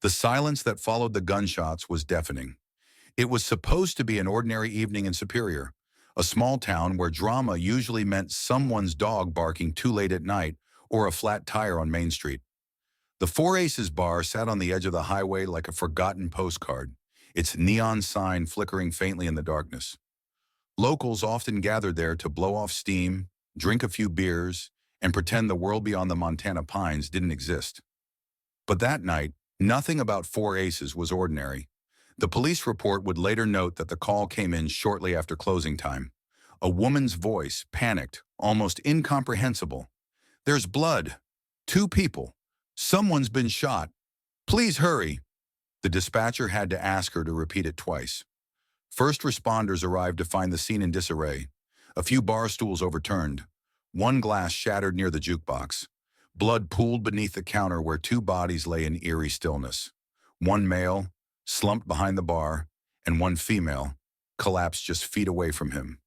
The silence that followed the gunshots was deafening. It was supposed to be an ordinary evening in Superior, a small town where drama usually meant someone's dog barking too late at night or a flat tire on Main Street. The Four Aces bar sat on the edge of the highway like a forgotten postcard, its neon sign flickering faintly in the darkness. Locals often gathered there to blow off steam, drink a few beers, and pretend the world beyond the Montana pines didn't exist. But that night, nothing about Four Aces was ordinary. The police report would later note that the call came in shortly after closing time. A woman's voice, panicked, almost incomprehensible. "There's blood. Two people. Someone's been shot. Please hurry." The dispatcher had to ask her to repeat it twice. First responders arrived to find the scene in disarray. A few bar stools overturned. One glass shattered near the jukebox. Blood pooled beneath the counter where two bodies lay in eerie stillness. One male, slumped behind the bar, and one female, collapsed just feet away from him.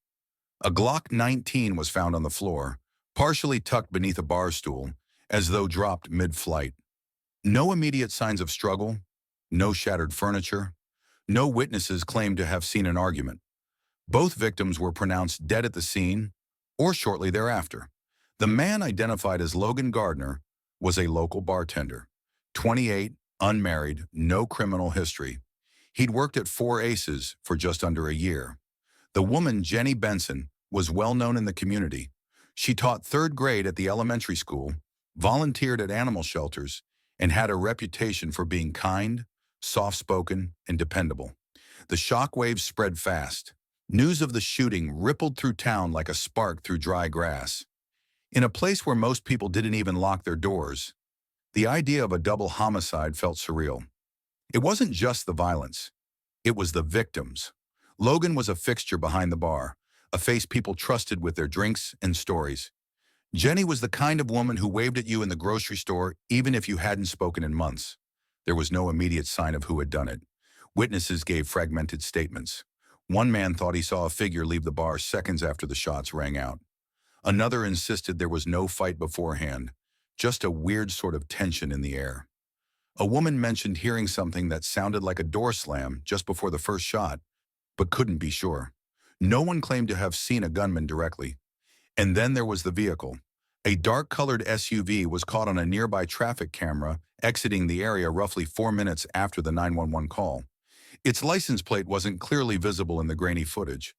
A Glock 19 was found on the floor, partially tucked beneath a bar stool, as though dropped mid-flight. No immediate signs of struggle, no shattered furniture, no witnesses claimed to have seen an argument. Both victims were pronounced dead at the scene or shortly thereafter. The man, identified as Logan Gardner, was a local bartender. 28, unmarried, no criminal history. He'd worked at Four Aces for just under a year. The woman, Jenny Benson, was well known in the community. She taught third grade at the elementary school, volunteered at animal shelters, and had a reputation for being kind, soft-spoken, and dependable. The shockwaves spread fast. News of the shooting rippled through town like a spark through dry grass. In a place where most people didn't even lock their doors, the idea of a double homicide felt surreal. It wasn't just the violence. It was the victims. Logan was a fixture behind the bar, a face people trusted with their drinks and stories. Jenny was the kind of woman who waved at you in the grocery store even if you hadn't spoken in months. There was no immediate sign of who had done it. Witnesses gave fragmented statements. One man thought he saw a figure leave the bar seconds after the shots rang out. Another insisted there was no fight beforehand, just a weird sort of tension in the air. A woman mentioned hearing something that sounded like a door slam just before the first shot, but couldn't be sure. No one claimed to have seen a gunman directly. And then there was the vehicle. A dark-colored SUV was caught on a nearby traffic camera exiting the area roughly 4 minutes after the 911 call. Its license plate wasn't clearly visible in the grainy footage,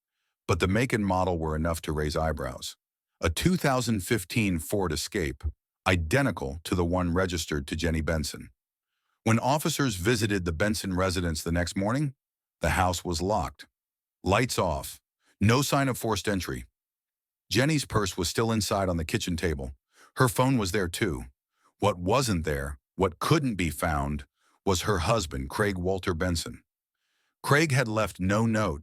but the make and model were enough to raise eyebrows. A 2015 Ford Escape, identical to the one registered to Jenny Benson. When officers visited the Benson residence the next morning, the house was locked. Lights off. No sign of forced entry. Jenny's purse was still inside on the kitchen table. Her phone was there too. What wasn't there, what couldn't be found, was her husband, Craig Walter Benson. Craig had left no note.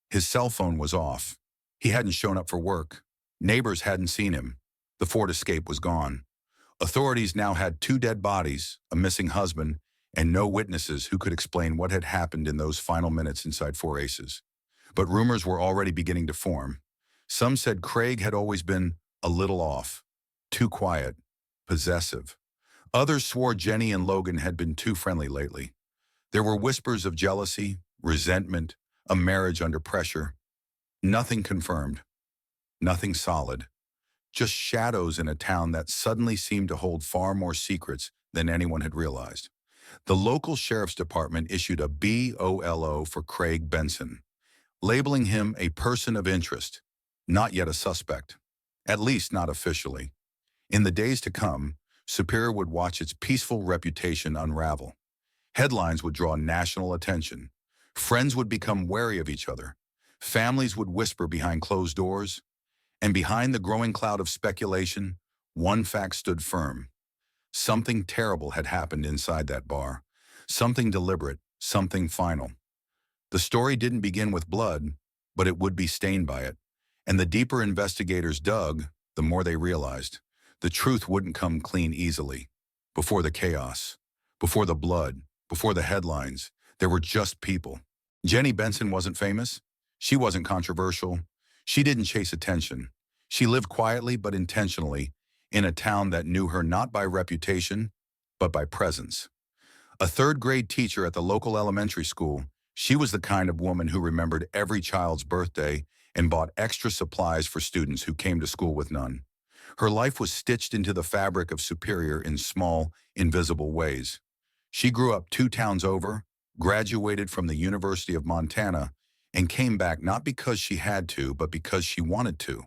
His cell phone was off. He hadn't shown up for work. Neighbors hadn't seen him. The Ford Escape was gone. Authorities now had 2 dead bodies, a missing husband, and no witnesses who could explain what had happened in those final minutes inside Four Aces. But rumors were already beginning to form. Some said Craig had always been a little off, too quiet, possessive. Others swore Jenny and Logan had been too friendly lately. There were whispers of jealousy, resentment, a marriage under pressure. Nothing confirmed. Nothing solid. Just shadows in a town that suddenly seemed to hold far more secrets than anyone had realized. The local sheriff's department issued a BOLO for Craig Benson, labeling him a person of interest, not yet a suspect, at least not officially. In the days to come, Superior would watch its peaceful reputation unravel. Headlines would draw national attention. Friends would become wary of each other. Families would whisper behind closed doors. And behind the growing cloud of speculation, one fact stood firm. Something terrible had happened inside that bar. Something deliberate, something final. The story didn't begin with blood, but it would be stained by it. And the deeper investigators dug, the more they realized. The truth wouldn't come clean easily. Before the chaos, before the blood, before the headlines, there were just people. Jenny Benson wasn't famous. She wasn't controversial. She didn't chase attention. She lived quietly but intentionally in a town that knew her not by reputation, but by presence. A third-grade teacher at the local elementary school, she was the kind of woman who remembered every child's birthday and bought extra supplies for students who came to school with none. Her life was stitched into the fabric of Superior in small, invisible ways. She grew up 2 towns over, graduated from the University of Montana, and came back not because she had to, but because she wanted to.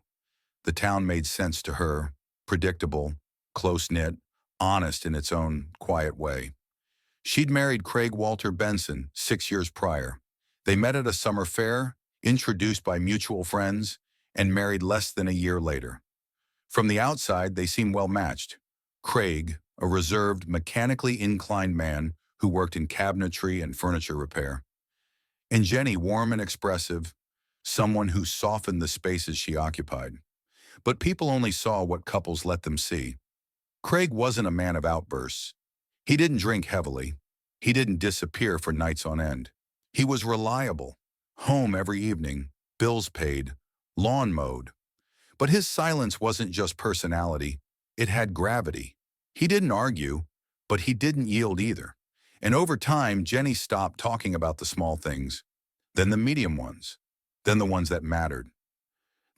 The town made sense to her, predictable, close-knit, honest in its own quiet way. She'd married Craig Walter Benson 6 years prior. They met at a summer fair, introduced by mutual friends, and married less than a year later. From the outside, they seemed well matched. Craig, a reserved, mechanically inclined man who worked in cabinetry and furniture repair. And Jenny, warm and expressive, someone who softened the spaces she occupied. But people only saw what couples let them see. Craig wasn't a man of outbursts. He didn't drink heavily. He didn't disappear for nights on end. He was reliable, home every evening, bills paid, lawn mowed. But his silence wasn't just personality, it had gravity. He didn't argue, but he didn't yield either. And over time, Jenny stopped talking about the small things, then the medium ones, then the ones that mattered.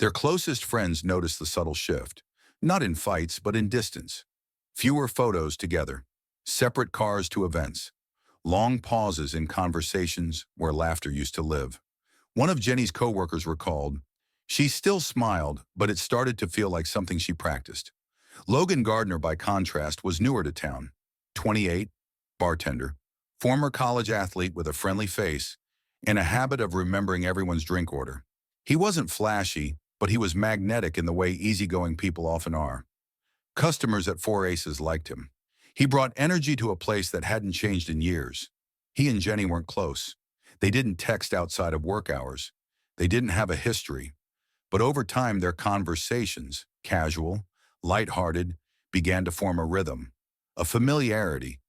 Their closest friends noticed the subtle shift, not in fights, but in distance. Fewer photos together, separate cars to events, long pauses in conversations where laughter used to live. One of Jenny's coworkers recalled, "She still smiled, but it started to feel like something she practiced." Logan Gardner, by contrast, was newer to town. 28, bartender, former college athlete with a friendly face, and a habit of remembering everyone's drink order. He wasn't flashy, but he was magnetic in the way easygoing people often are. Customers at Four Aces liked him. He brought energy to a place that hadn't changed in years. He and Jenny weren't close. They didn't text outside of work hours. They didn't have a history. But over time, their conversations, casual, lighthearted, began to form a rhythm, a familiarity.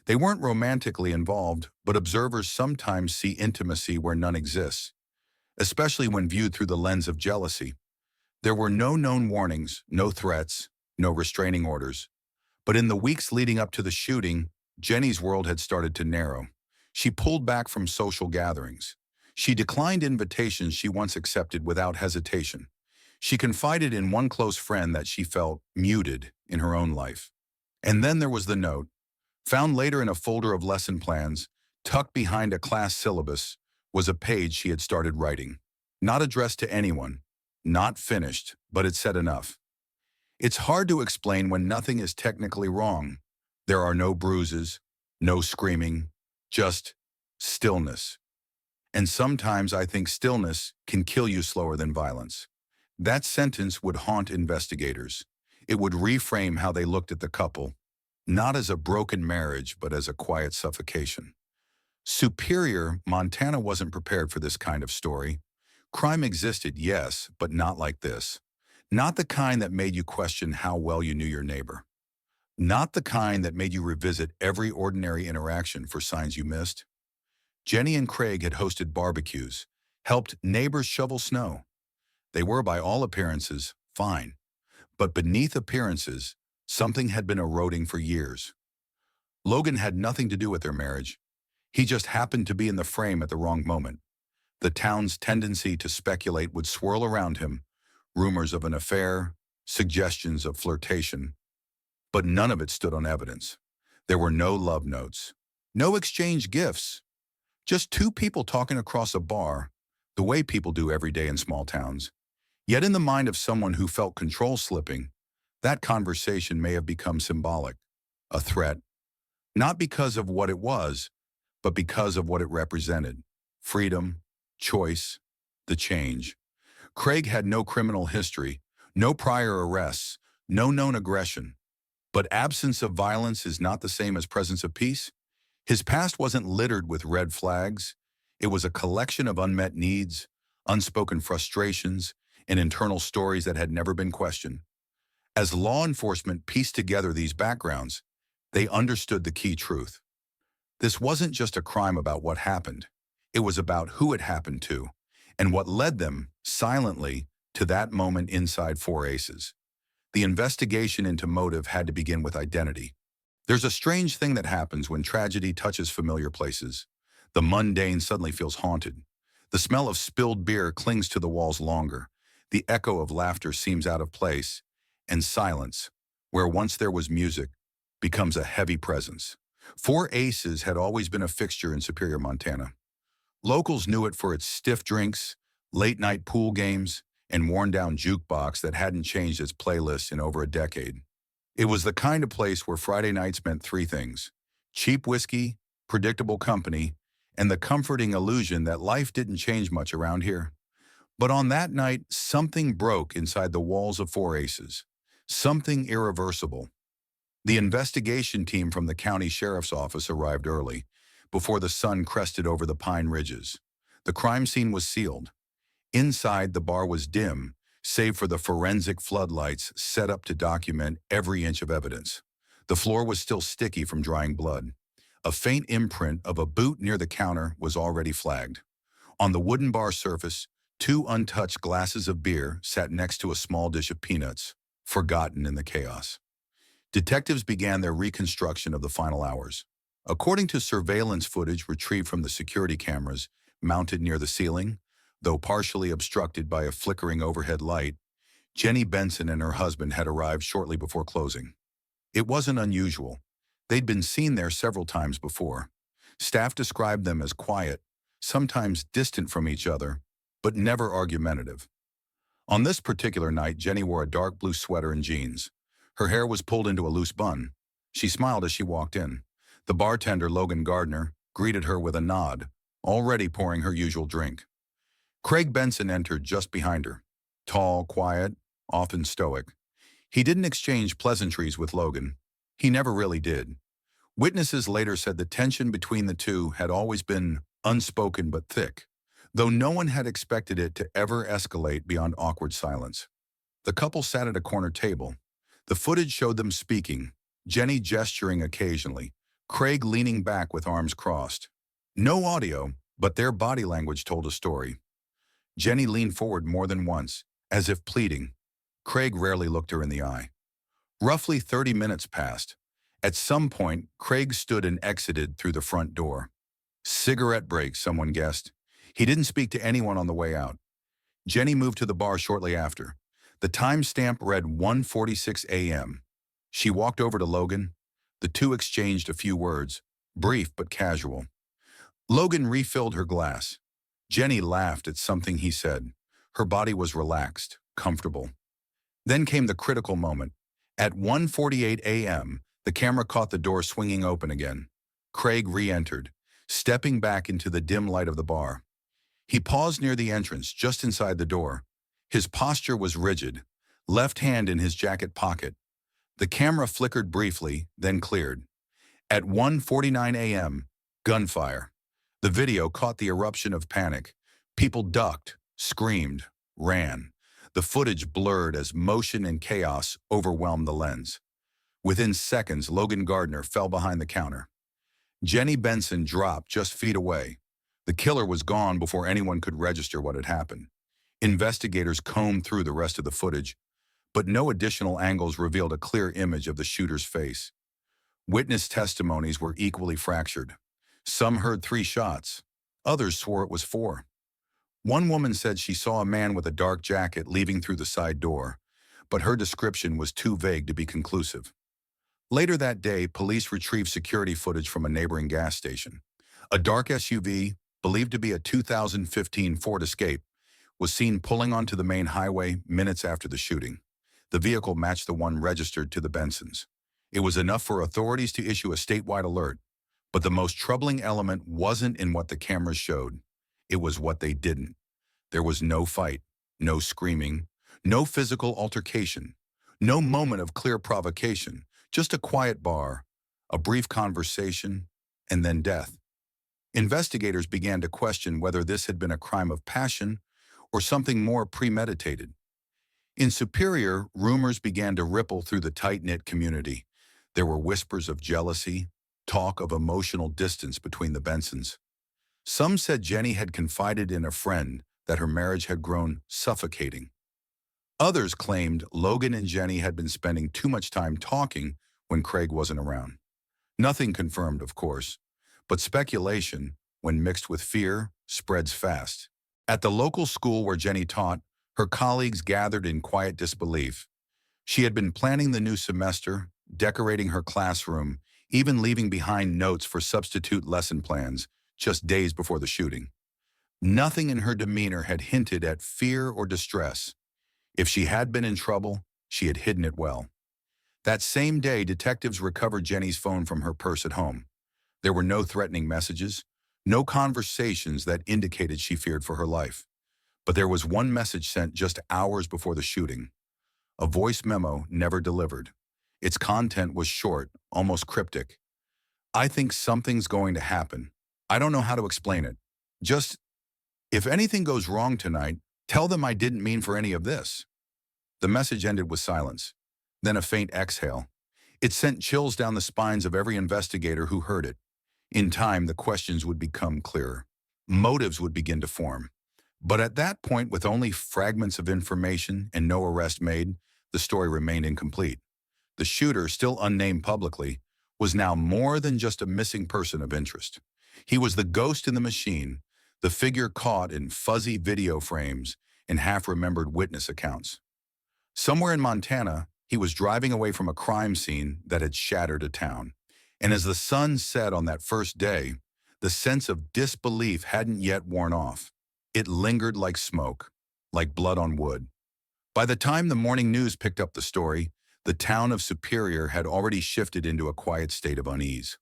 They weren't romantically involved, but observers sometimes see intimacy where none exists, especially when viewed through the lens of jealousy. There were no known warnings, no threats, no restraining orders. But in the weeks leading up to the shooting, Jenny's world had started to narrow. She pulled back from social gatherings. She declined invitations she once accepted without hesitation. She confided in one close friend that she felt muted in her own life. And then there was the note, found later in a folder of lesson plans, tucked behind a class syllabus, was a page she had started writing. Not addressed to anyone, not finished, but it said enough. It's hard to explain when nothing is technically wrong. There are no bruises, no screaming, just stillness. And sometimes I think stillness can kill you slower than violence. That sentence would haunt investigators. It would reframe how they looked at the couple, not as a broken marriage, but as a quiet suffocation. Superior, Montana wasn't prepared for this kind of story. Crime existed, yes, but not like this. Not the kind that made you question how well you knew your neighbor. Not the kind that made you revisit every ordinary interaction for signs you missed. Jenny and Craig had hosted barbecues, helped neighbors shovel snow. They were, by all appearances, fine. But beneath appearances, something had been eroding for years. Logan had nothing to do with their marriage. He just happened to be in the frame at the wrong moment. The town's tendency to speculate would swirl around him, rumors of an affair, suggestions of flirtation. But none of it stood on evidence. There were no love notes, no exchange gifts, just two people talking across a bar, the way people do every day in small towns. Yet in the mind of someone who felt control slipping, that conversation may have become symbolic, a threat, not because of what it was, but because of what it represented: freedom, choice, the change. Craig had no criminal history, no prior arrests, no known aggression. But absence of violence is not the same as presence of peace. His past wasn't littered with red flags. It was a collection of unmet needs, unspoken frustrations, and internal stories that had never been questioned. As law enforcement pieced together these backgrounds, they understood the key truth. This wasn't just a crime about what happened. It was about who it happened to, and what led them, silently, to that moment inside Four Aces. The investigation into motive had to begin with identity. There's a strange thing that happens when tragedy touches familiar places. The mundane suddenly feels haunted. The smell of spilled beer clings to the walls longer. The echo of laughter seems out of place, and silence, where once there was music, becomes a heavy presence. Four Aces had always been a fixture in Superior, Montana. Locals knew it for its stiff drinks, late-night pool games, and worn-down jukebox that hadn't changed its playlist in over a decade. It was the kind of place where Friday nights meant three things: cheap whiskey, predictable company, and the comforting illusion that life didn't change much around here. But on that night, something broke inside the walls of Four Aces. Something irreversible. The investigation team from the county sheriff's office arrived early, before the sun crested over the pine ridges. The crime scene was sealed. Inside, the bar was dim, save for the forensic floodlights set up to document every inch of evidence. The floor was still sticky from drying blood. A faint imprint of a boot near the counter was already flagged. On the wooden bar surface, two untouched glasses of beer sat next to a small dish of peanuts, forgotten in the chaos. Detectives began their reconstruction of the final hours. According to surveillance footage retrieved from the security cameras mounted near the ceiling, though partially obstructed by a flickering overhead light, Jenny Benson and her husband had arrived shortly before closing. It wasn't unusual. They'd been seen there several times before. Staff described them as quiet, sometimes distant from each other, but never argumentative. On this particular night, Jenny wore a dark blue sweater and jeans. Her hair was pulled into a loose bun. She smiled as she walked in. The bartender, Logan Gardner, greeted her with a nod, already pouring her usual drink. Craig Benson entered just behind her. Tall, quiet, often stoic. He didn't exchange pleasantries with Logan. He never really did. Witnesses later said the tension between the two had always been unspoken but thick, though no one had expected it to ever escalate beyond awkward silence. The couple sat at a corner table. The footage showed them speaking, Jenny gesturing occasionally, Craig leaning back with arms crossed. No audio, but their body language told a story. Jenny leaned forward more than once, as if pleading. Craig rarely looked her in the eye. Roughly 30 minutes passed. At some point, Craig stood and exited through the front door. Cigarette break, someone guessed. He didn't speak to anyone on the way out. Jenny moved to the bar shortly after. The timestamp read 1:46 a.m. She walked over to Logan. The two exchanged a few words, brief but casual. Logan refilled her glass. Jenny laughed at something he said. Her body was relaxed, comfortable. Then came the critical moment. At 1:48 a.m., the camera caught the door swinging open again. Craig re-entered, stepping back into the dim light of the bar. He paused near the entrance, just inside the door. His posture was rigid, left hand in his jacket pocket. The camera flickered briefly, then cleared. At 1:49 a.m., gunfire. The video caught the eruption of panic. People ducked, screamed, ran. The footage blurred as motion and chaos overwhelmed the lens. Within seconds, Logan Gardner fell behind the counter. Jenny Benson dropped just feet away. The killer was gone before anyone could register what had happened. Investigators combed through the rest of the footage, but no additional angles revealed a clear image of the shooter's face. Witness testimonies were equally fractured. Some heard 3 shots. Others swore it was 4. One woman said she saw a man with a dark jacket leaving through the side door, but her description was too vague to be conclusive. Later that day, police retrieved security footage from a neighboring gas station. A dark SUV, believed to be a 2015 Ford Escape, was seen pulling onto the main highway minutes after the shooting. The vehicle matched the one registered to the Bensons. It was enough for authorities to issue a statewide alert, but the most troubling element wasn't in what the cameras showed. It was what they didn't. There was no fight, no screaming, no physical altercation, no moment of clear provocation, just a quiet bar, a brief conversation, and then death. Investigators began to question whether this had been a crime of passion or something more premeditated. In Superior, rumors began to ripple through the tight-knit community. There were whispers of jealousy, talk of emotional distance between the Bensons. Some said Jenny had confided in a friend that her marriage had grown suffocating. Others claimed Logan and Jenny had been spending too much time talking when Craig wasn't around. Nothing confirmed, of course, but speculation, when mixed with fear, spreads fast. At the local school where Jenny taught, her colleagues gathered in quiet disbelief. She had been planning the new semester, decorating her classroom, even leaving behind notes for substitute lesson plans just days before the shooting. Nothing in her demeanor had hinted at fear or distress. If she had been in trouble, she had hidden it well. That same day, detectives recovered Jenny's phone from her purse at home. There were no threatening messages, no conversations that indicated she feared for her life. But there was one message sent just hours before the shooting, a voice memo never delivered. Its content was short, almost cryptic. "I think something's going to happen. I don't know how to explain it. Just, if anything goes wrong tonight, tell them I didn't mean for any of this." The message ended with silence, then a faint exhale. It sent chills down the spines of every investigator who heard it. In time, the questions would become clearer. Motives would begin to form. But at that point, with only fragments of information and no arrest made, the story remained incomplete. The shooter, still unnamed publicly, was now more than just a missing person of interest. He was the ghost in the machine, the figure caught in fuzzy video frames and half-remembered witness accounts. Somewhere in Montana, he was driving away from a crime scene that had shattered a town. And as the sun set on that first day, the sense of disbelief hadn't yet worn off. It lingered like smoke, like blood on wood. By the time the morning news picked up the story, the town of Superior had already shifted into a quiet state of unease.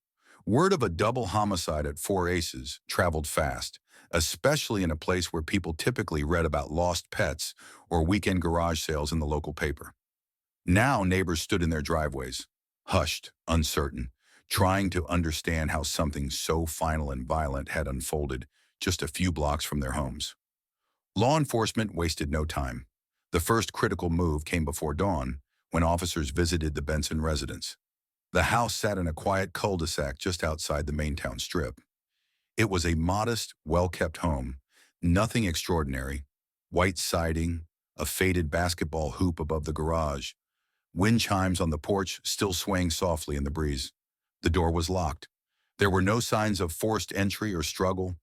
Word of a double homicide at Four Aces traveled fast, especially in a place where people typically read about lost pets or weekend garage sales in the local paper. Now neighbors stood in their driveways, hushed, uncertain, trying to understand how something so final and violent had unfolded just a few blocks from their homes. Law enforcement wasted no time. The first critical move came before dawn, when officers visited the Benson residence. The house sat in a quiet cul-de-sac just outside the main town strip. It was a modest, well-kept home, nothing extraordinary. White siding, a faded basketball hoop above the garage, wind chimes on the porch still swaying softly in the breeze. The door was locked. There were no signs of forced entry or struggle.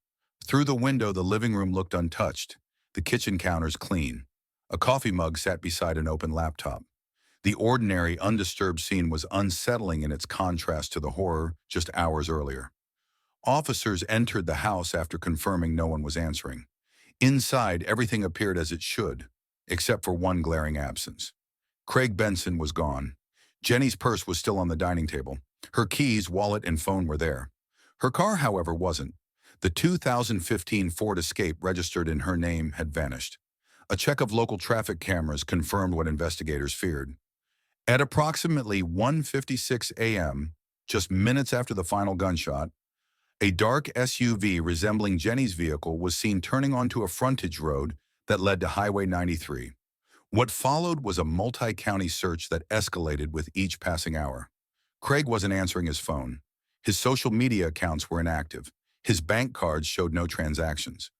Through the window, the living room looked untouched, the kitchen counters clean. A coffee mug sat beside an open laptop. The ordinary, undisturbed scene was unsettling in its contrast to the horror just hours earlier. Officers entered the house after confirming no one was answering. Inside, everything appeared as it should, except for one glaring absence. Craig Benson was gone. Jenny's purse was still on the dining table. Her keys, wallet, and phone were there. Her car, however, wasn't. The 2015 Ford Escape registered in her name had vanished. A check of local traffic cameras confirmed what investigators feared. At approximately 1:56 a.m., just minutes after the final gunshot, a dark SUV resembling Jenny's vehicle was seen turning onto a frontage road that led to Highway 93. What followed was a multi-county search that escalated with each passing hour. Craig wasn't answering his phone. His social media accounts were inactive. His bank cards showed no transactions.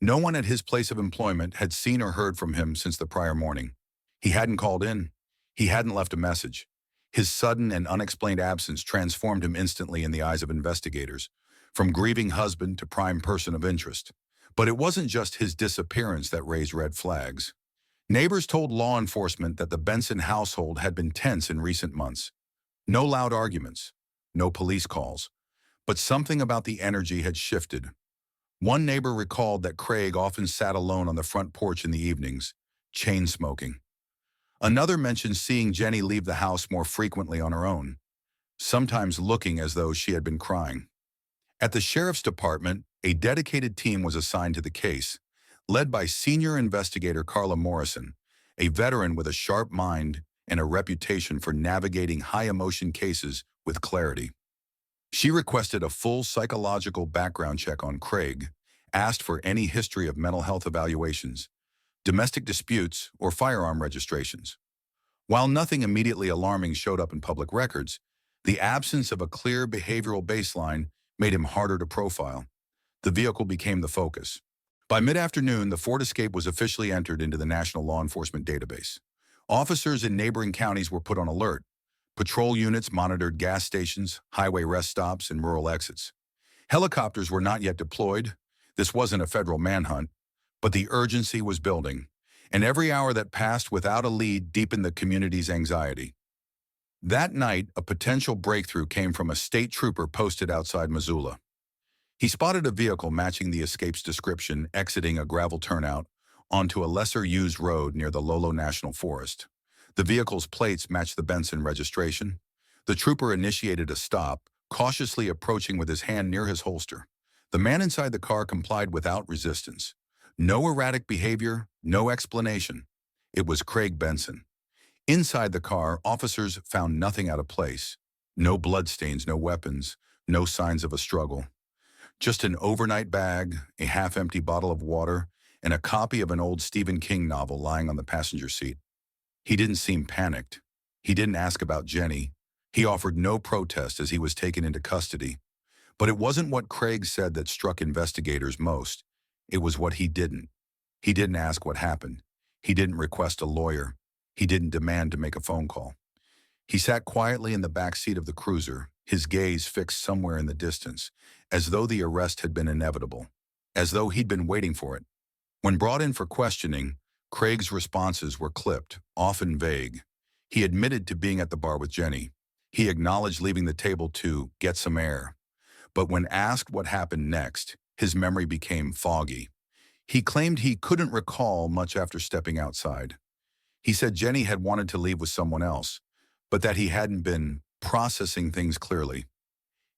No one at his place of employment had seen or heard from him since the prior morning. He hadn't called in. He hadn't left a message. His sudden and unexplained absence transformed him instantly in the eyes of investigators, from grieving husband to prime person of interest. But it wasn't just his disappearance that raised red flags. Neighbors told law enforcement that the Benson household had been tense in recent months. No loud arguments, no police calls, but something about the energy had shifted. One neighbor recalled that Craig often sat alone on the front porch in the evenings, chain smoking. Another mentioned seeing Jenny leave the house more frequently on her own, sometimes looking as though she had been crying. At the sheriff's department, a dedicated team was assigned to the case, led by senior investigator Carla Morrison, a veteran with a sharp mind and a reputation for navigating high-emotion cases with clarity. She requested a full psychological background check on Craig, asked for any history of mental health evaluations, domestic disputes, or firearm registrations. While nothing immediately alarming showed up in public records, the absence of a clear behavioral baseline made him harder to profile. The vehicle became the focus. By mid-afternoon, the Ford Escape was officially entered into the National Law Enforcement Database. Officers in neighboring counties were put on alert. Patrol units monitored gas stations, highway rest stops, and rural exits. Helicopters were not yet deployed. This wasn't a federal manhunt, but the urgency was building, and every hour that passed without a lead deepened the community's anxiety. That night, a potential breakthrough came from a state trooper posted outside Missoula. He spotted a vehicle matching the escape's description exiting a gravel turnout onto a lesser-used road near the Lolo National Forest. The vehicle's plates matched the Benson registration. The trooper initiated a stop, cautiously approaching with his hand near his holster. The man inside the car complied without resistance. No erratic behavior, no explanation. It was Craig Benson. Inside the car, officers found nothing out of place. No bloodstains, no weapons, no signs of a struggle. Just an overnight bag, a half-empty bottle of water, and a copy of an old Stephen King novel lying on the passenger seat. He didn't seem panicked. He didn't ask about Jenny. He offered no protest as he was taken into custody. But it wasn't what Craig said that struck investigators most. It was what he didn't. He didn't ask what happened. He didn't request a lawyer. He didn't demand to make a phone call. He sat quietly in the back seat of the cruiser, his gaze fixed somewhere in the distance, as though the arrest had been inevitable, as though he'd been waiting for it. When brought in for questioning, Craig's responses were clipped, often vague. He admitted to being at the bar with Jenny. He acknowledged leaving the table to get some air. But when asked what happened next, his memory became foggy. He claimed he couldn't recall much after stepping outside. He said Jenny had wanted to leave with someone else, but that he hadn't been processing things clearly.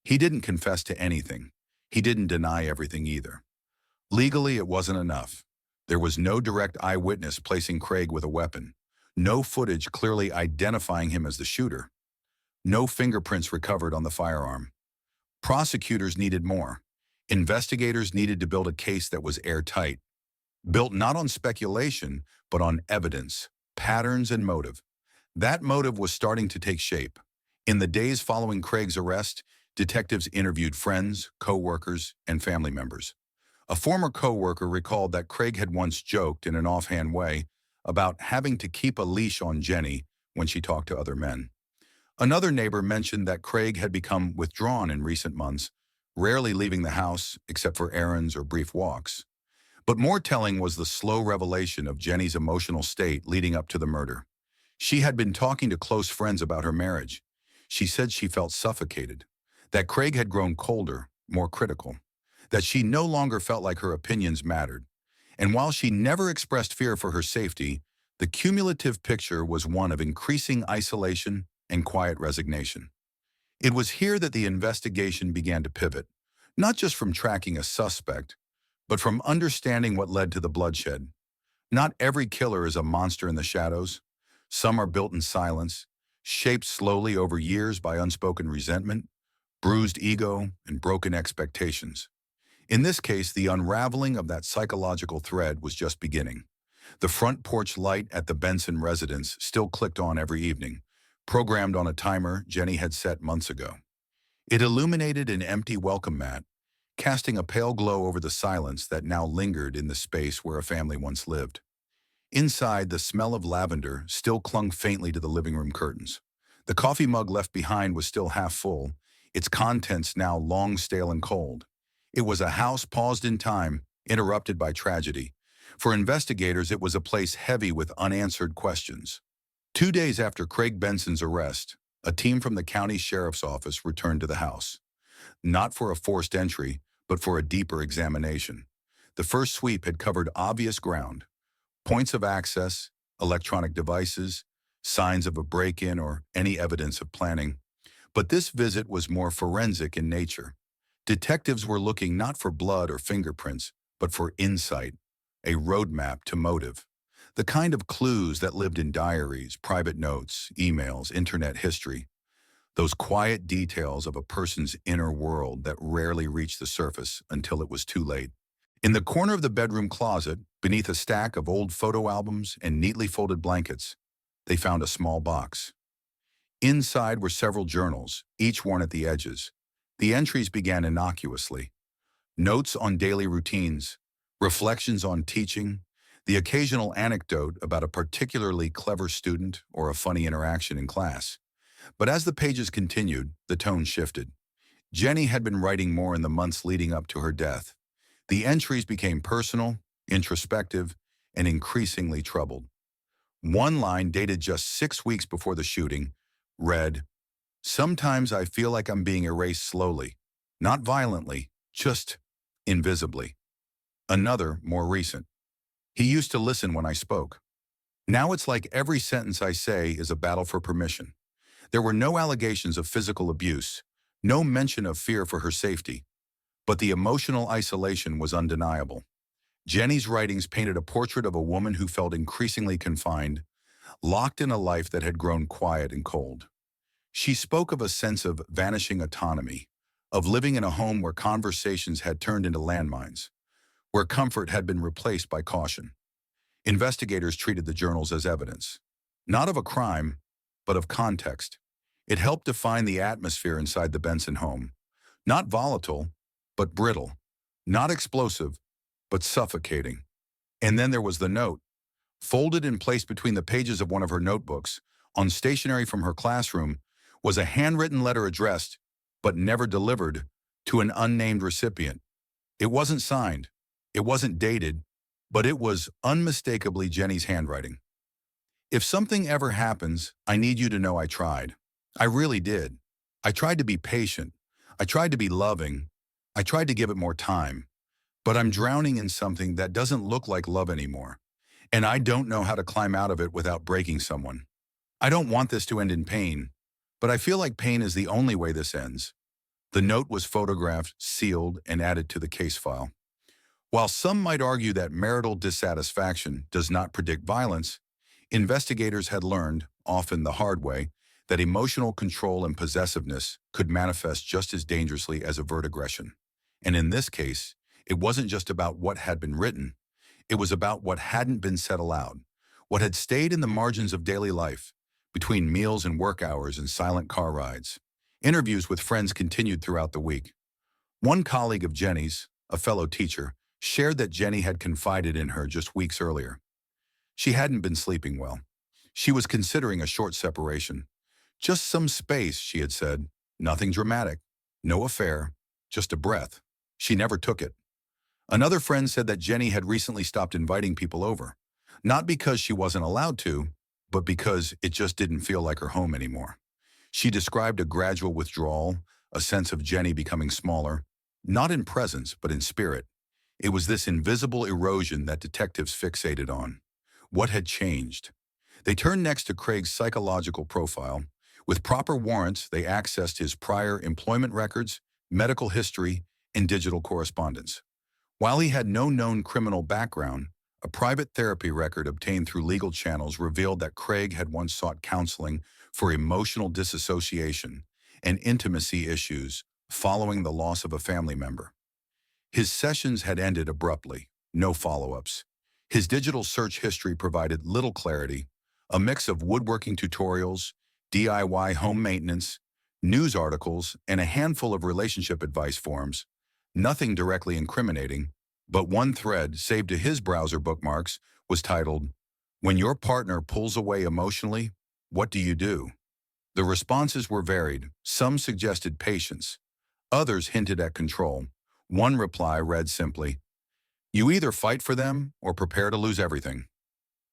He didn't confess to anything. He didn't deny everything either. Legally, it wasn't enough. There was no direct eyewitness placing Craig with a weapon, no footage clearly identifying him as the shooter, no fingerprints recovered on the firearm. Prosecutors needed more. Investigators needed to build a case that was airtight, built not on speculation, but on evidence, patterns, and motive. That motive was starting to take shape. In the days following Craig's arrest, detectives interviewed friends, co-workers, and family members. A former co-worker recalled that Craig had once joked in an offhand way about having to keep a leash on Jenny when she talked to other men. Another neighbor mentioned that Craig had become withdrawn in recent months, rarely leaving the house except for errands or brief walks. But more telling was the slow revelation of Jenny's emotional state leading up to the murder. She had been talking to close friends about her marriage. She said she felt suffocated, that Craig had grown colder, more critical, that she no longer felt like her opinions mattered. And while she never expressed fear for her safety, the cumulative picture was one of increasing isolation and quiet resignation. It was here that the investigation began to pivot, not just from tracking a suspect, but from understanding what led to the bloodshed. Not every killer is a monster in the shadows. Some are built in silence, shaped slowly over years by unspoken resentment, bruised ego, and broken expectations. In this case, the unraveling of that psychological thread was just beginning. The front porch light at the Benson residence still clicked on every evening, programmed on a timer Jenny had set months ago. It illuminated an empty welcome mat, casting a pale glow over the silence that now lingered in the space where a family once lived. Inside, the smell of lavender still clung faintly to the living room curtains. The coffee mug left behind was still half full, its contents now long stale and cold. It was a house paused in time, interrupted by tragedy. For investigators, it was a place heavy with unanswered questions. 2 days after Craig Benson's arrest, a team from the county sheriff's office returned to the house. Not for a forced entry, but for a deeper examination. The first sweep had covered obvious ground: points of access, electronic devices, signs of a break-in, or any evidence of planning. But this visit was more forensic in nature. Detectives were looking not for blood or fingerprints, but for insight, a roadmap to motive. The kind of clues that lived in diaries, private notes, emails, internet history. Those quiet details of a person's inner world that rarely reached the surface until it was too late. In the corner of the bedroom closet, beneath a stack of old photo albums and neatly folded blankets, they found a small box. Inside were several journals, each worn at the edges. The entries began innocuously. Notes on daily routines, reflections on teaching, the occasional anecdote about a particularly clever student or a funny interaction in class. But as the pages continued, the tone shifted. Jenny had been writing more in the months leading up to her death. The entries became personal, introspective, and increasingly troubled. One line, dated just 6 weeks before the shooting, read, "Sometimes I feel like I'm being erased slowly, not violently, just invisibly." Another, more recent, "He used to listen when I spoke. Now it's like every sentence I say is a battle for permission." There were no allegations of physical abuse, no mention of fear for her safety, but the emotional isolation was undeniable. Jenny's writings painted a portrait of a woman who felt increasingly confined, locked in a life that had grown quiet and cold. She spoke of a sense of vanishing autonomy, of living in a home where conversations had turned into landmines, where comfort had been replaced by caution. Investigators treated the journals as evidence, not of a crime, but of context. It helped define the atmosphere inside the Benson home. Not volatile, but brittle. Not explosive, but suffocating. And then there was the note, folded and placed between the pages of one of her notebooks, on stationery from her classroom, was a handwritten letter addressed, but never delivered, to an unnamed recipient. It wasn't signed, it wasn't dated, but it was unmistakably Jenny's handwriting. "If something ever happens, I need you to know I tried. I really did. I tried to be patient. I tried to be loving. I tried to give it more time. But I'm drowning in something that doesn't look like love anymore. And I don't know how to climb out of it without breaking someone. I don't want this to end in pain, but I feel like pain is the only way this ends." The note was photographed, sealed, and added to the case file. While some might argue that marital dissatisfaction does not predict violence, investigators had learned, often the hard way, that emotional control and possessiveness could manifest just as dangerously as overt aggression. And in this case, it wasn't just about what had been written, it was about what hadn't been said aloud, what had stayed in the margins of daily life, between meals and work hours and silent car rides. Interviews with friends continued throughout the week. One colleague of Jenny's, a fellow teacher, shared that Jenny had confided in her just weeks earlier. She hadn't been sleeping well. She was considering a short separation. "Just some space," she had said. "Nothing dramatic. No affair. Just a breath." She never took it. Another friend said that Jenny had recently stopped inviting people over. Not because she wasn't allowed to, but because it just didn't feel like her home anymore. She described a gradual withdrawal, a sense of Jenny becoming smaller, not in presence, but in spirit. It was this invisible erosion that detectives fixated on. What had changed? They turned next to Craig's psychological profile. With proper warrants, they accessed his prior employment records, medical history, and digital correspondence. While he had no known criminal background, a private therapy record obtained through legal channels revealed that Craig had once sought counseling for emotional disassociation and intimacy issues following the loss of a family member. His sessions had ended abruptly, no follow-ups. His digital search history provided little clarity, a mix of woodworking tutorials, DIY home maintenance, news articles, and a handful of relationship advice forums. Nothing directly incriminating, but one thread saved to his browser bookmarks was titled, "When your partner pulls away emotionally, what do you do?" The responses were varied. Some suggested patience. Others hinted at control. One reply read simply, "You either fight for them or prepare to lose everything."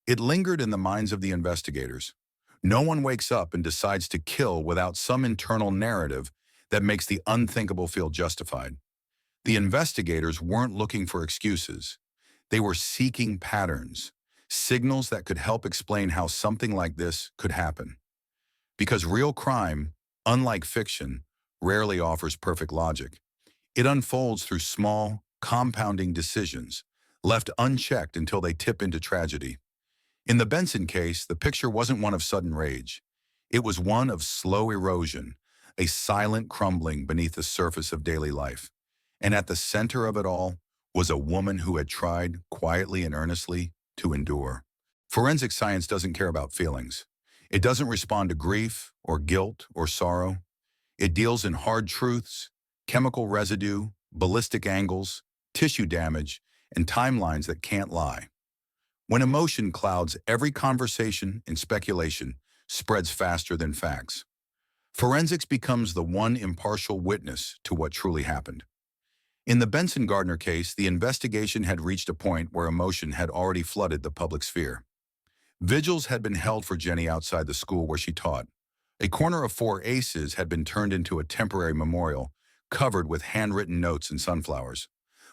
It lingered in the minds of the investigators. No one wakes up and decides to kill without some internal narrative that makes the unthinkable feel justified. The investigators weren't looking for excuses. They were seeking patterns, signals that could help explain how something like this could happen. Because real crime, unlike fiction, rarely offers perfect logic. It unfolds through small, compounding decisions, left unchecked until they tip into tragedy. In the Benson case, the picture wasn't one of sudden rage. It was one of slow erosion, a silent crumbling beneath the surface of daily life. And at the center of it all was a woman who had tried, quietly and earnestly, to endure. Forensic science doesn't care about feelings. It doesn't respond to grief or guilt or sorrow. It deals in hard truths, chemical residue, ballistic angles, tissue damage, and timelines that can't lie. When emotion clouds every conversation and speculation spreads faster than facts. Forensics becomes the one impartial witness to what truly happened. In the Benson Gardner case, the investigation had reached a point where emotion had already flooded the public sphere. Vigils had been held for Jenny outside the school where she taught. A corner of Four Aces had been turned into a temporary memorial, covered with handwritten notes and sunflowers.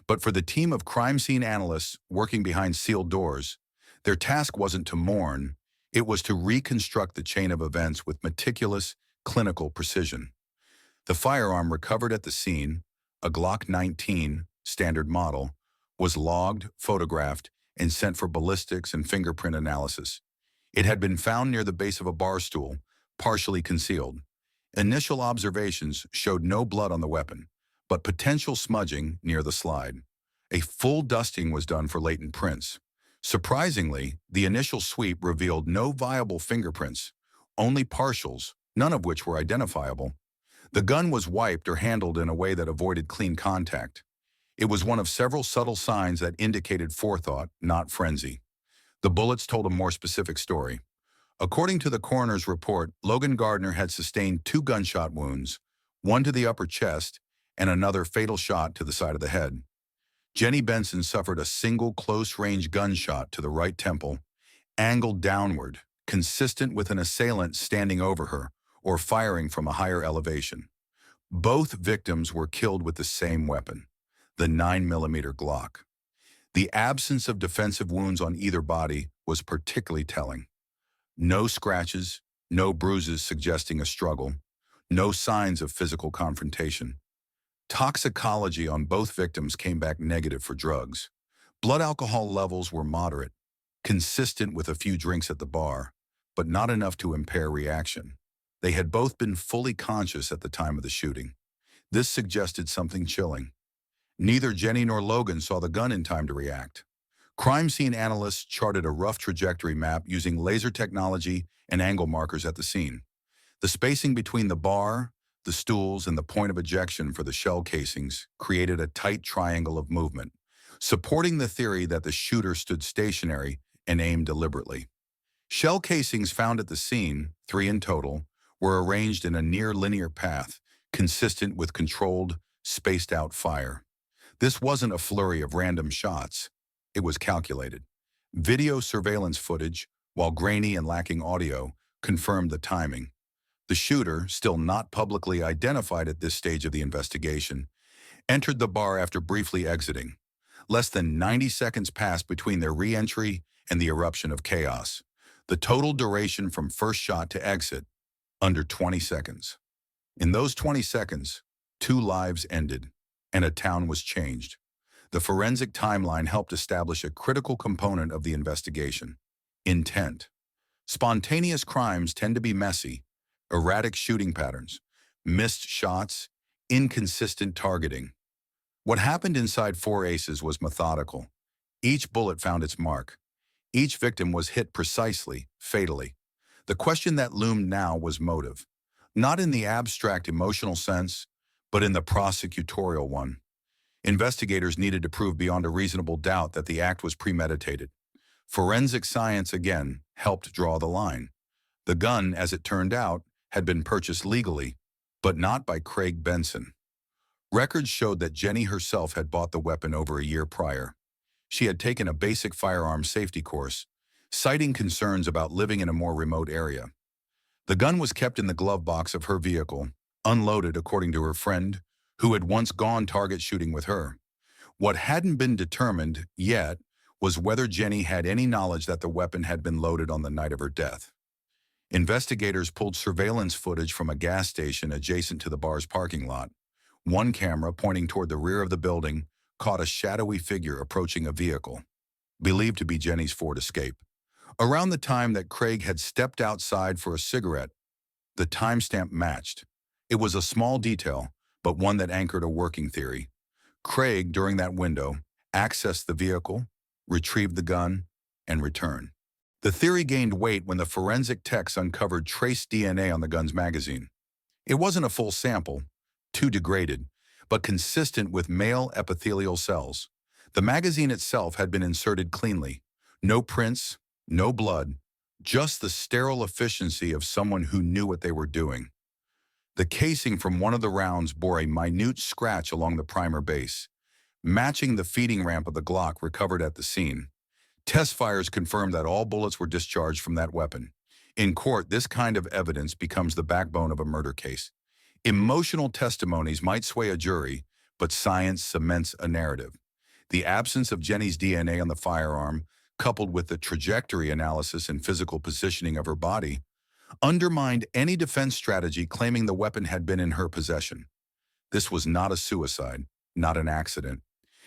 But for the team of crime scene analysts working behind sealed doors, their task wasn't to mourn, it was to reconstruct the chain of events with meticulous, clinical precision. The firearm recovered at the scene, a Glock 19 standard model, was logged, photographed, and sent for ballistics and fingerprint analysis. It had been found near the base of a bar stool, partially concealed. Initial observations showed no blood on the weapon, but potential smudging near the slide. A full dusting was done for latent prints. Surprisingly, the initial sweep revealed no viable fingerprints, only partials, none of which were identifiable. The gun was wiped or handled in a way that avoided clean contact. It was one of several subtle signs that indicated forethought, not frenzy. The bullets told a more specific story. According to the coroner's report, Logan Gardner had sustained 2 gunshot wounds, one to the upper chest and another fatal shot to the side of the head. Jenny Benson suffered a single close-range gunshot to the right temple, angled downward, consistent with an assailant standing over her or firing from a higher elevation. Both victims were killed with the same weapon, the 9mm Glock. The absence of defensive wounds on either body was particularly telling. No scratches, no bruises suggesting a struggle, no signs of physical confrontation. Toxicology on both victims came back negative for drugs. Blood alcohol levels were moderate, consistent with a few drinks at the bar, but not enough to impair reaction. They had both been fully conscious at the time of the shooting. This suggested something chilling. Neither Jenny nor Logan saw the gun in time to react. Crime scene analysts charted a rough trajectory map using laser technology and angle markers at the scene. The spacing between the bar, the stools, and the point of ejection for the shell casings created a tight triangle of movement, supporting the theory that the shooter stood stationary and aimed deliberately. Shell casings found at the scene, 3 in total, were arranged in a near-linear path, consistent with controlled, spaced-out fire. This wasn't a flurry of random shots. It was calculated. Video surveillance footage, while grainy and lacking audio, confirmed the timing. The shooter, still not publicly identified at this stage of the investigation, entered the bar after briefly exiting. Less than 90 seconds passed between their re-entry and the eruption of chaos. The total duration from first shot to exit, under 20 seconds. In those 20 seconds, 2 lives ended, and a town was changed. The forensic timeline helped establish a critical component of the investigation: intent. Spontaneous crimes tend to be messy, erratic shooting patterns, missed shots, inconsistent targeting. What happened inside Four Aces was methodical. Each bullet found its mark. Each victim was hit precisely, fatally. The question that loomed now was motive, not in the abstract emotional sense, but in the prosecutorial one. Investigators needed to prove beyond a reasonable doubt that the act was premeditated. Forensic science again helped draw the line. The gun, as it turned out, had been purchased legally, but not by Craig Benson. Records showed that Jenny herself had bought the weapon over a year prior. She had taken a basic firearm safety course, citing concerns about living in a more remote area. The gun was kept in the glove box of her vehicle, unloaded according to her friend, who had once gone target shooting with her. What hadn't been determined yet was whether Jenny had any knowledge that the weapon had been loaded on the night of her death. Investigators pulled surveillance footage from a gas station adjacent to the bar's parking lot. One camera, pointing toward the rear of the building, caught a shadowy figure approaching a vehicle, believed to be Jenny's Ford Escape. Around the time that Craig had stepped outside for a cigarette, the timestamp matched. It was a small detail, but one that anchored a working theory. Craig, during that window, accessed the vehicle, retrieved the gun, and returned. The theory gained weight when the forensic techs uncovered trace DNA on the gun's magazine. It wasn't a full sample, too degraded, but consistent with male epithelial cells. The magazine itself had been inserted cleanly. No prints, no blood, just the sterile efficiency of someone who knew what they were doing. The casing from one of the rounds bore a minute scratch along the primer base, matching the feeding ramp of the Glock recovered at the scene. Test fires confirmed that all bullets were discharged from that weapon. In court, this kind of evidence becomes the backbone of a murder case. Emotional testimonies might sway a jury, but science cements a narrative. The absence of Jenny's DNA on the firearm, coupled with the trajectory analysis and physical positioning of her body, undermined any defense strategy claiming the weapon had been in her possession. This was not a suicide, not an accident.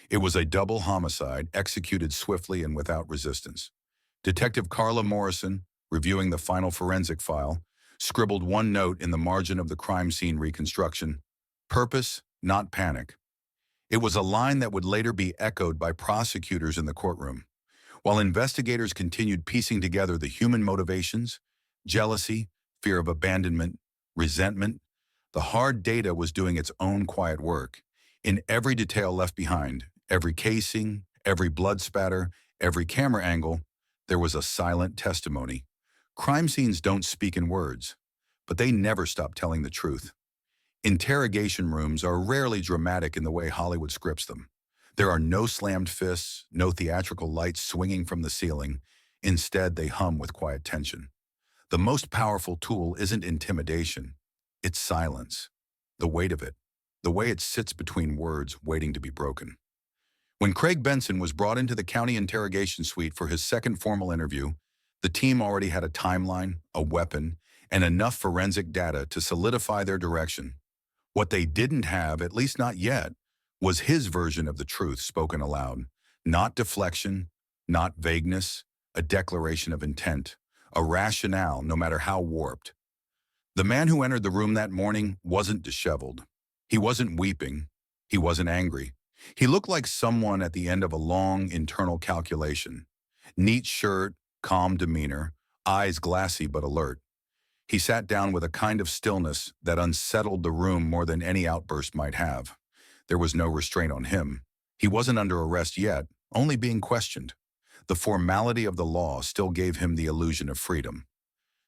It was a double homicide executed swiftly and without resistance. Detective Carla Morrison, reviewing the final forensic file, scribbled one note in the margin of the crime scene reconstruction: purpose, not panic. It was a line that would later be echoed by prosecutors in the courtroom. While investigators continued piecing together the human motivations, jealousy, fear of abandonment, resentment, the hard data was doing its own quiet work. In every detail left behind, every casing, every blood spatter, every camera angle, there was a silent testimony. Crime scenes don't speak in words, but they never stop telling the truth. Interrogation rooms are rarely dramatic in the way Hollywood scripts them. There are no slammed fists, no theatrical lights swinging from the ceiling. Instead, they hum with quiet tension. The most powerful tool isn't intimidation, it's silence. The weight of it, the way it sits between words waiting to be broken. When Craig Benson was brought into the county interrogation suite for his second formal interview, the team already had a timeline, a weapon, and enough forensic data to solidify their direction. What they didn't have, at least not yet, was his version of the truth spoken aloud. Not deflection, not vagueness, a declaration of intent, a rationale no matter how warped. The man who entered the room that morning wasn't disheveled. He wasn't weeping. He wasn't angry. He looked like someone at the end of a long internal calculation. Neat shirt, calm demeanor, eyes glassy but alert. He sat down with a kind of stillness that unsettled the room more than any outburst might have. There was no restraint on him. He wasn't under arrest yet, only being questioned. The formality of the law still gave him the illusion of freedom.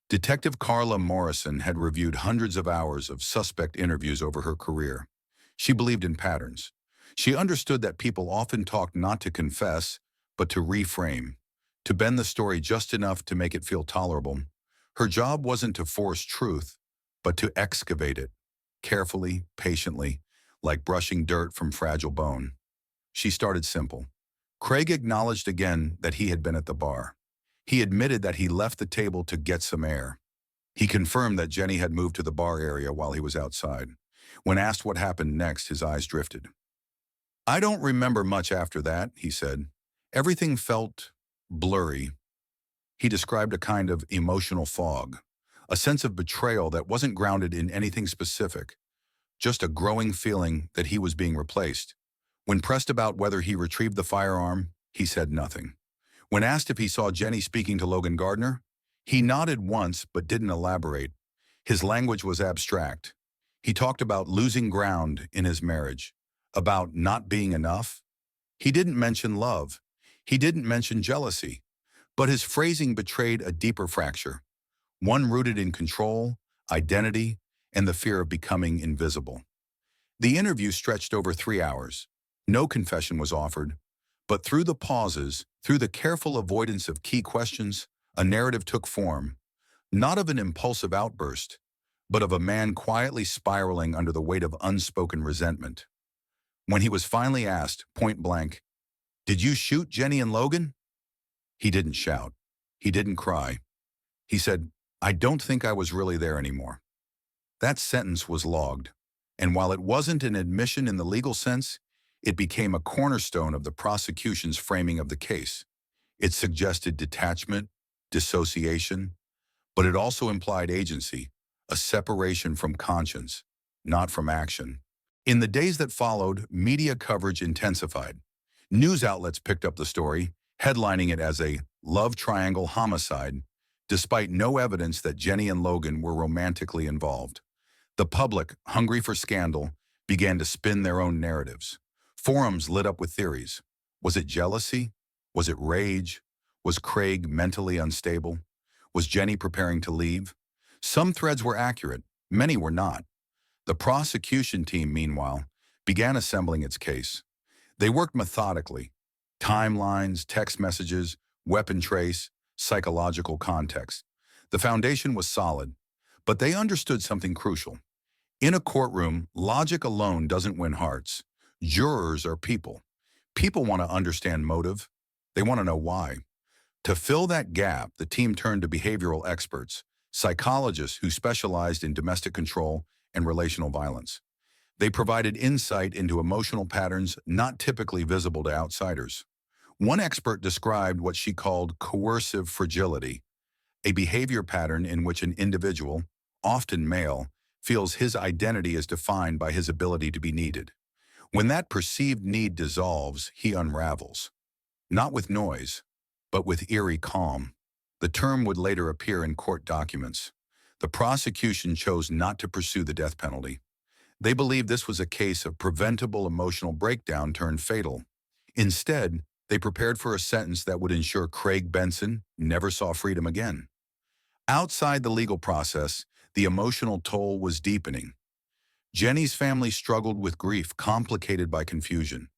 Detective Carla Morrison had reviewed hundreds of hours of suspect interviews over her career. She believed in patterns. She understood that people often talked not to confess, but to reframe, to bend the story just enough to make it feel tolerable. Her job wasn't to force truth, but to excavate it, carefully, patiently, like brushing dirt from fragile bone. She started simple. Craig acknowledged again that he had been at the bar. He admitted that he left the table to get some air. He confirmed that Jenny had moved to the bar area while he was outside. When asked what happened next, his eyes drifted. "I don't remember much after that," he said. "Everything felt blurry." He described a kind of emotional fog, a sense of betrayal that wasn't grounded in anything specific, just a growing feeling that he was being replaced. When pressed about whether he retrieved the firearm, he said nothing. When asked if he saw Jenny speaking to Logan Gardner, he nodded once but didn't elaborate. His language was abstract. He talked about losing ground in his marriage, about not being enough. He didn't mention love. He didn't mention jealousy. But his phrasing betrayed a deeper fracture, one rooted in control, identity, and the fear of becoming invisible. The interview stretched over 3 hours. No confession was offered, but through the pauses, through the careful avoidance of key questions, a narrative took form, not of an impulsive outburst, but of a man quietly spiraling under the weight of unspoken resentment. When he was finally asked, point blank, "Did you shoot Jenny and Logan?" He didn't shout. He didn't cry. He said, "I don't think I was really there anymore." That sentence was logged, and while it wasn't an admission in the legal sense, it became a cornerstone of the prosecution's framing of the case. It suggested detachment, dissociation, but it also implied agency, a separation from conscience, not from action. In the days that followed, media coverage intensified. News outlets picked up the story, headlining it as a love triangle homicide, despite no evidence that Jenny and Logan were romantically involved. The public, hungry for scandal, began to spin their own narratives. Forums lit up with theories. Was it jealousy? Was it rage? Was Craig mentally unstable? Was Jenny preparing to leave? Some threads were accurate, many were not. The prosecution team, meanwhile, began assembling its case. They worked methodically. Timelines, text messages, weapon trace, psychological context. The foundation was solid, but they understood something crucial. In a courtroom, logic alone doesn't win hearts. Jurors are people. People want to understand motive. They want to know why. To fill that gap, the team turned to behavioral experts, psychologists who specialized in domestic control and relational violence. They provided insight into emotional patterns not typically visible to outsiders. One expert described what she called coercive fragility, a behavior pattern in which an individual, often male, feels his identity is defined by his ability to be needed. When that perceived need dissolves, he unravels. Not with noise, but with eerie calm. The term would later appear in court documents. The prosecution chose not to pursue the death penalty. They believed this was a case of preventable emotional breakdown turned fatal. Instead, they prepared for a sentence that would ensure Craig Benson never saw freedom again. Outside the legal process, the emotional toll was deepening. Jenny's family struggled with grief complicated by confusion.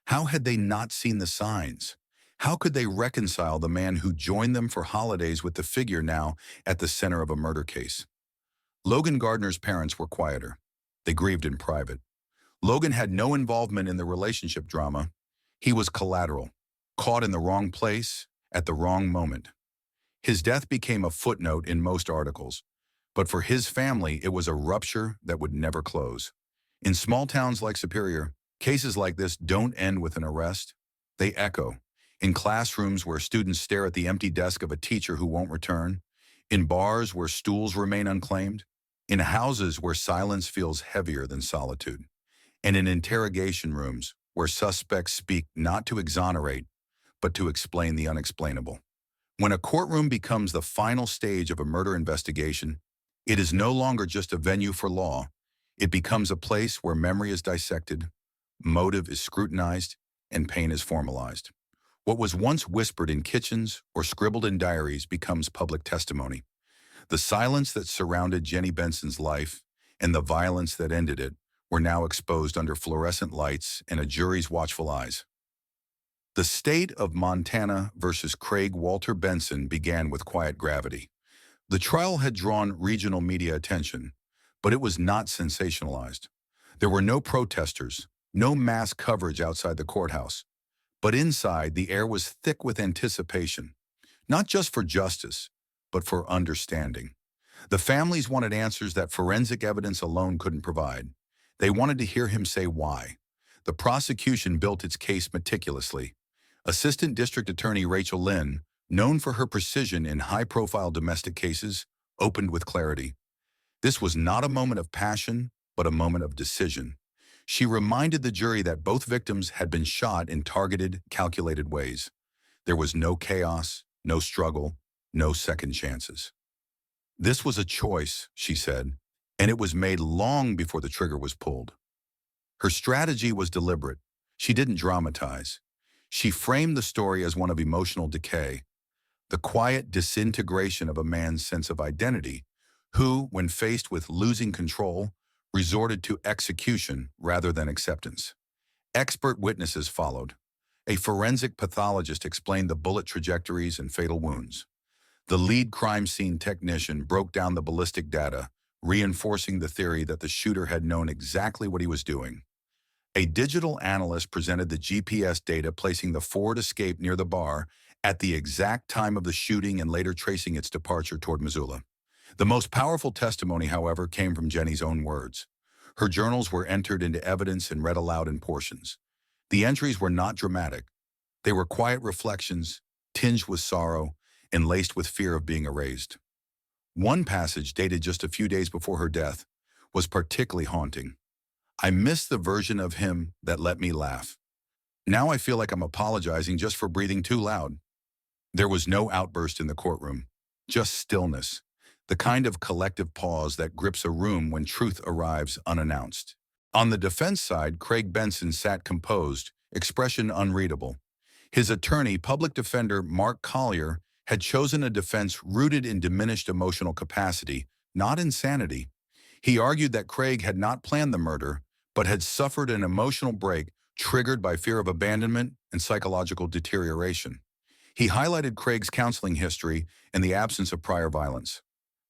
How had they not seen the signs? How could they reconcile the man who joined them for holidays with the figure now at the center of a murder case? Logan Gardner's parents were quieter. They grieved in private. Logan had no involvement in the relationship drama. He was collateral, caught in the wrong place at the wrong moment. His death became a footnote in most articles, but for his family, it was a rupture that would never close. In small towns like Superior, cases like this don't end with an arrest. They echo. In classrooms where students stare at the empty desk of a teacher who won't return, in bars where stools remain unclaimed, in houses where silence feels heavier than solitude, and in interrogation rooms where suspects speak not to exonerate, but to explain the unexplainable. When a courtroom becomes the final stage of a murder investigation, it is no longer just a venue for law. It becomes a place where memory is dissected, motive is scrutinized, and pain is formalized. What was once whispered in kitchens or scribbled in diaries becomes public testimony. The silence that surrounded Jenny Benson's life and the violence that ended it were now exposed under fluorescent lights and a jury's watchful eyes. The state of Montana versus Craig Walter Benson began with quiet gravity. The trial had drawn regional media attention, but it was not sensationalized. There were no protesters, no mass coverage outside the courthouse. But inside, the air was thick with anticipation, not just for justice, but for understanding. The families wanted answers that forensic evidence alone couldn't provide. They wanted to hear him say why. The prosecution built its case meticulously. Assistant District Attorney Rachel Lynn, known for her precision in high-profile domestic cases, opened with clarity. This was not a moment of passion, but a moment of decision. She reminded the jury that both victims had been shot in targeted, calculated ways. There was no chaos, no struggle, no second chances. This was a choice, she said, and it was made long before the trigger was pulled. Her strategy was deliberate. She didn't dramatize. She framed the story as one of emotional decay, the quiet disintegration of a man's sense of identity, who, when faced with losing control, resorted to execution rather than acceptance. Expert witnesses followed. A forensic pathologist explained the bullet trajectories and fatal wounds. The lead crime scene technician broke down the ballistic data, reinforcing the theory that the shooter had known exactly what he was doing. A digital analyst presented the GPS data placing the Ford Escape near the bar at the exact time of the shooting and later tracing its departure toward Missoula. The most powerful testimony, however, came from Jenny's own words. Her journals were entered into evidence and read aloud in portions. The entries were not dramatic. They were quiet reflections, tinged with sorrow, and laced with fear of being erased. One passage, dated just a few days before her death, was particularly haunting. I miss the version of him that let me laugh. Now I feel like I'm apologizing just for breathing too loud. There was no outburst in the courtroom, just stillness, the kind of collective pause that grips a room when truth arrives unannounced. On the defense side, Craig Benson sat composed, expression unreadable. His attorney, public defender Mark Collier, had chosen a defense rooted in diminished emotional capacity, not insanity. He argued that Craig had not planned the murder, but had suffered an emotional break triggered by fear of abandonment and psychological deterioration. He highlighted Craig's counseling history and the absence of prior violence.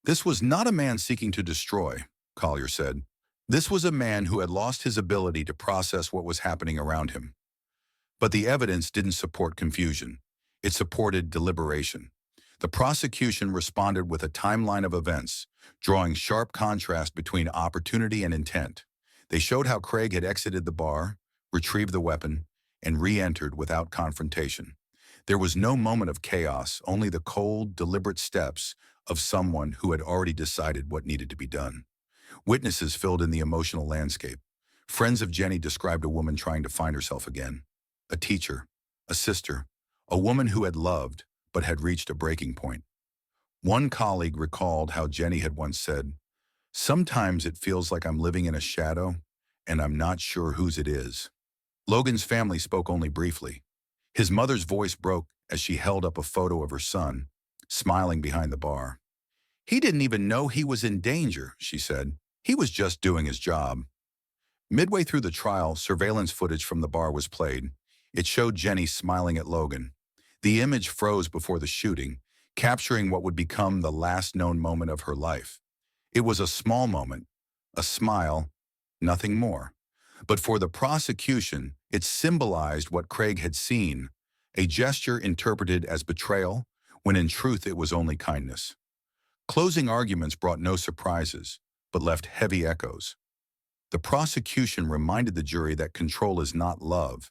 This was not a man seeking to destroy, Collier said. This was a man who had lost his ability to process what was happening around him. But the evidence didn't support confusion. It supported deliberation. The prosecution responded with a timeline of events, drawing sharp contrast between opportunity and intent. They showed how Craig had exited the bar, retrieved the weapon, and re-entered without confrontation. There was no moment of chaos, only the cold, deliberate steps of someone who had already decided what needed to be done. Witnesses filled in the emotional landscape. Friends of Jenny described a woman trying to find herself again. A teacher, a sister, a woman who had loved but had reached a breaking point. One colleague recalled how Jenny had once said, "Sometimes it feels like I'm living in a shadow, and I'm not sure whose it is." Logan's family spoke only briefly. His mother's voice broke as she held up a photo of her son, smiling behind the bar. "He didn't even know he was in danger," she said. "He was just doing his job." Midway through the trial, surveillance footage from the bar was played. It showed Jenny smiling at Logan. The image froze before the shooting, capturing what would become the last known moment of her life. It was a small moment, a smile, nothing more. But for the prosecution, it symbolized what Craig had seen, a gesture interpreted as betrayal, when in truth it was only kindness. Closing arguments brought no surprises, but left heavy echoes. The prosecution reminded the jury that control is not love,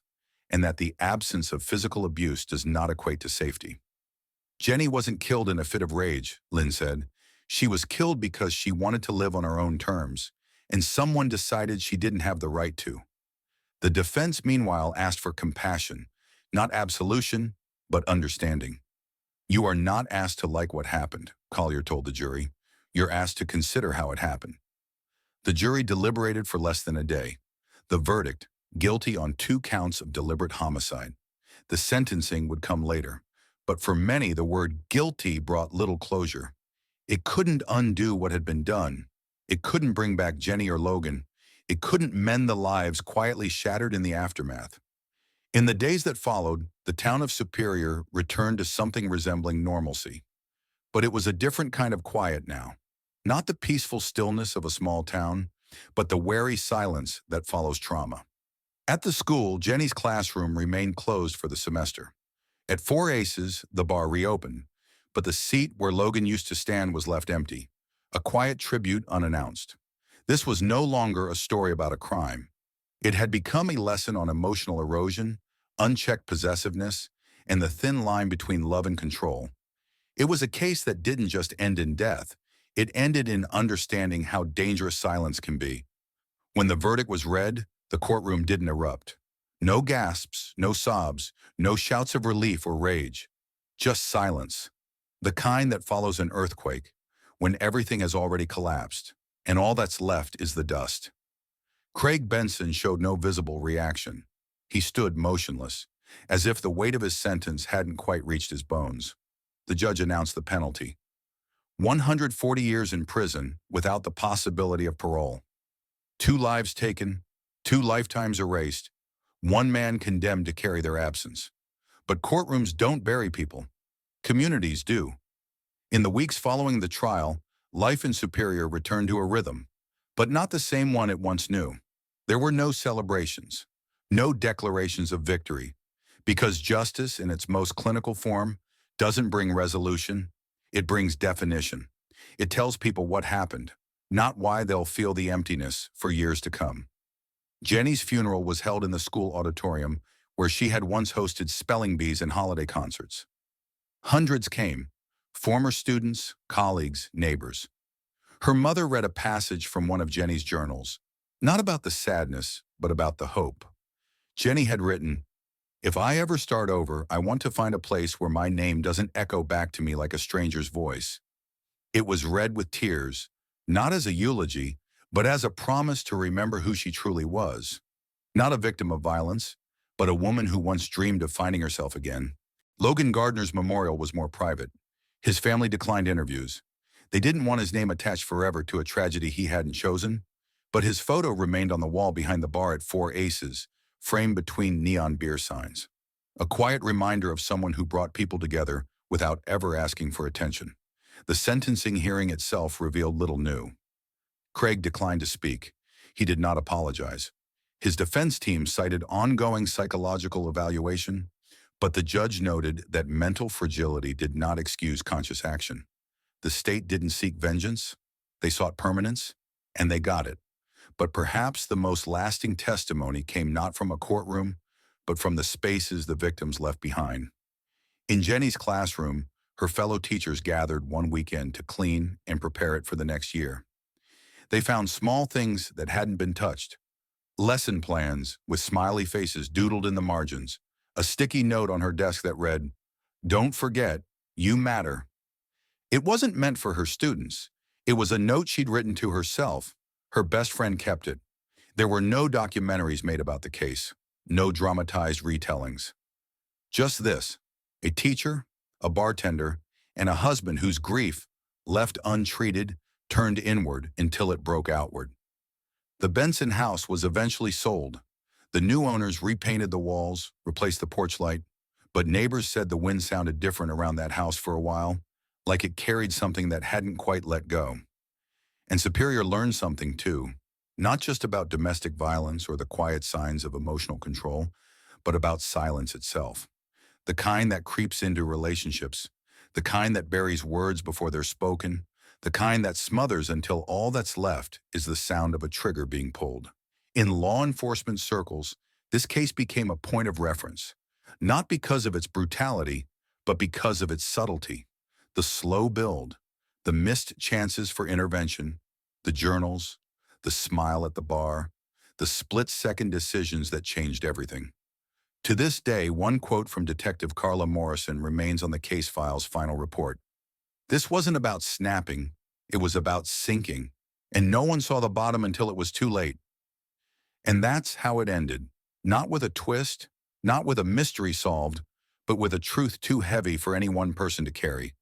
and that the absence of physical abuse does not equate to safety. Jenny wasn't killed in a fit of rage, Lynn said. She was killed because she wanted to live on her own terms, and someone decided she didn't have the right to. The defense, meanwhile, asked for compassion, not absolution, but understanding. "You are not asked to like what happened," Collier told the jury. "You're asked to consider how it happened." The jury deliberated for less than a day. The verdict, guilty on 2 counts of deliberate homicide. The sentencing would come later, but for many the word guilty brought little closure. It couldn't undo what had been done. It couldn't bring back Jenny or Logan. It couldn't mend the lives quietly shattered in the aftermath. In the days that followed, the town of Superior returned to something resembling normalcy. But it was a different kind of quiet now. Not the peaceful stillness of a small town, but the wary silence that follows trauma. At the school, Jenny's classroom remained closed for the semester. At 4 Aces, the bar reopened, but the seat where Logan used to stand was left empty, a quiet tribute unannounced. This was no longer a story about a crime. It had become a lesson on emotional erosion, unchecked possessiveness, and the thin line between love and control. It was a case that didn't just end in death. It ended in understanding how dangerous silence can be. When the verdict was read, the courtroom didn't erupt. No gasps, no sobs, no shouts of relief or rage. Just silence. The kind that follows an earthquake, when everything has already collapsed, and all that's left is the dust. Craig Benson showed no visible reaction. He stood motionless, as if the weight of his sentence hadn't quite reached his bones. The judge announced the penalty. 140 years in prison without the possibility of parole. 2 lives taken, 2 lifetimes erased, 1 man condemned to carry their absence. But courtrooms don't bury people. Communities do. In the weeks following the trial, life in Superior returned to a rhythm, but not the same one it once knew. There were no celebrations, no declarations of victory, because justice in its most clinical form doesn't bring resolution, it brings definition. It tells people what happened, not why they'll feel the emptiness for years to come. Jenny's funeral was held in the school auditorium where she had once hosted spelling bees and holiday concerts. Hundreds came, former students, colleagues, neighbors. Her mother read a passage from one of Jenny's journals, not about the sadness, but about the hope. Jenny had written, "If I ever start over, I want to find a place where my name doesn't echo back to me like a stranger's voice." It was read with tears, not as a eulogy, but as a promise to remember who she truly was. Not a victim of violence, but a woman who once dreamed of finding herself again. Logan Gardner's memorial was more private. His family declined interviews. They didn't want his name attached forever to a tragedy he hadn't chosen, but his photo remained on the wall behind the bar at Four Aces, framed between neon beer signs. A quiet reminder of someone who brought people together without ever asking for attention. The sentencing hearing itself revealed little new. Craig declined to speak. He did not apologize. His defense team cited ongoing psychological evaluation, but the judge noted that mental fragility did not excuse conscious action. The state didn't seek vengeance, they sought permanence, and they got it. But perhaps the most lasting testimony came not from a courtroom, but from the spaces the victims left behind. In Jenny's classroom, her fellow teachers gathered one weekend to clean and prepare it for the next year. They found small things that hadn't been touched. Lesson plans with smiley faces doodled in the margins, a sticky note on her desk that read, "Don't forget, you matter." It wasn't meant for her students. It was a note she'd written to herself. Her best friend kept it. There were no documentaries made about the case, no dramatized retellings. Just this, a teacher, a bartender, and a husband whose grief, left untreated, turned inward until it broke outward. The Benson house was eventually sold. The new owners repainted the walls, replaced the porch light, but neighbors said the wind sounded different around that house for a while, like it carried something that hadn't quite let go. And Superior learned something too, not just about domestic violence or the quiet signs of emotional control, but about silence itself. The kind that creeps into relationships, the kind that buries words before they're spoken, the kind that smothers until all that's left is the sound of a trigger being pulled. In law enforcement circles, this case became a point of reference, not because of its brutality, but because of its subtlety. The slow build, the missed chances for intervention, the journals, the smile at the bar, the split-second decisions that changed everything. To this day, one quote from Detective Carla Morrison remains on the case file's final report. "This wasn't about snapping, it was about sinking, and no one saw the bottom until it was too late." And that's how it ended. Not with a twist, not with a mystery solved, but with a truth too heavy for any one person to carry.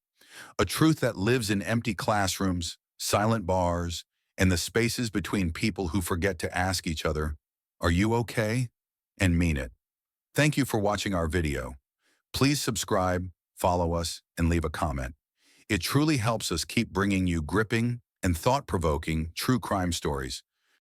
A truth that lives in empty classrooms, silent bars, and the spaces between people who forget to ask each other, "Are you okay?" and mean it. Thank you for watching our video. Please subscribe, follow us, and leave a comment. It truly helps us keep bringing you gripping and thought-provoking true crime stories.